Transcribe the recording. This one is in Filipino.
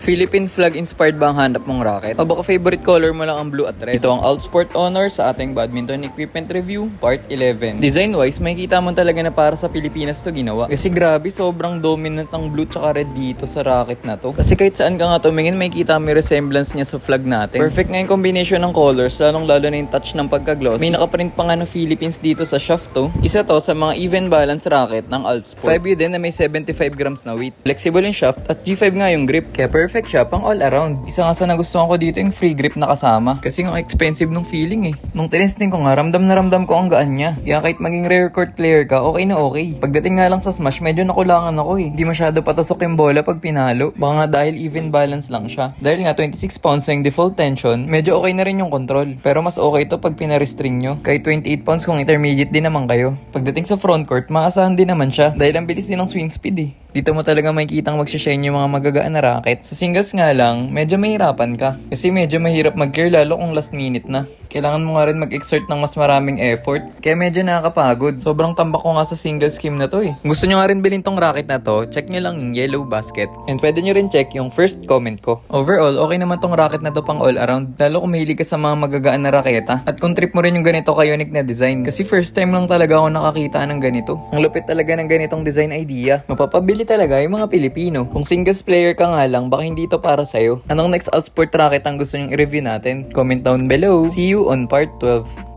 Philippine flag inspired ba ang hanap mong racket? O baka favorite color mo lang ang blue at red? Ito ang Outsport Honor sa ating badminton equipment review, part 11. Design-wise, makikita mo talaga na para sa Pilipinas to ginawa. Kasi grabe, sobrang dominant ang blue tsaka red dito sa racket na to. Kasi kahit saan ka nga tumingin, makikita mo yung resemblance niya sa flag natin. Perfect nga yung combination ng colors, lalong-lalo na yung touch ng pagka-gloss. May nakaprint pa nga ng Philippines dito sa shaft to. Isa to sa mga even balance racket ng Outsport. 5U din na may 75 grams na weight. Flexible yung shaft at G5 nga yung grip. Kaya perfect siya pang all around. Isa nga sa nagustuhan ko dito yung free grip na kasama. Kasi nga expensive nung feeling eh. Nung tinesting ko nga, ramdam na ramdam ko ang gaan niya. Kaya kahit maging rare court player ka, okay na okay. Pagdating nga lang sa smash, medyo nakulangan ako eh. Di masyado patusok yung bola pag pinalo. Baka nga dahil even balance lang siya. Dahil nga 26 pounds yung default tension, medyo okay na rin yung control. Pero mas okay to pag pinarestring nyo. Kahit 28 pounds kung intermediate din naman kayo. Pagdating sa front court, maasahan din naman siya. Dahil ang bilis din ng swing speed eh. Dito mo talaga makikitang magsishine yung mga magagaan na racket. Sa singles nga lang, medyo mahirapan ka. Kasi medyo mahirap mag-clear lalo kung last minute na. Kailangan mo nga rin mag-exert ng mas maraming effort. Kaya medyo nakakapagod. Sobrang tambak ko nga sa single scheme na to eh. Kung gusto nyo nga rin bilhin tong racket na to, check nyo lang yung yellow basket. And pwede nyo rin check yung first comment ko. Overall, okay naman tong racket na to pang all around. Lalo kung mahilig ka sa mga magagaan na raketa. At kung trip mo rin yung ganito ka-unique na design. Kasi first time lang talaga ako nakakita ng ganito. Ang lupit talaga ng ganitong design idea. Mapapabili talaga yung mga Pilipino. Kung singles player ka nga lang, baka hindi to para sa'yo. Anong next Outsport racket ang gusto nyong i-review natin? Comment down below. See you on part 12.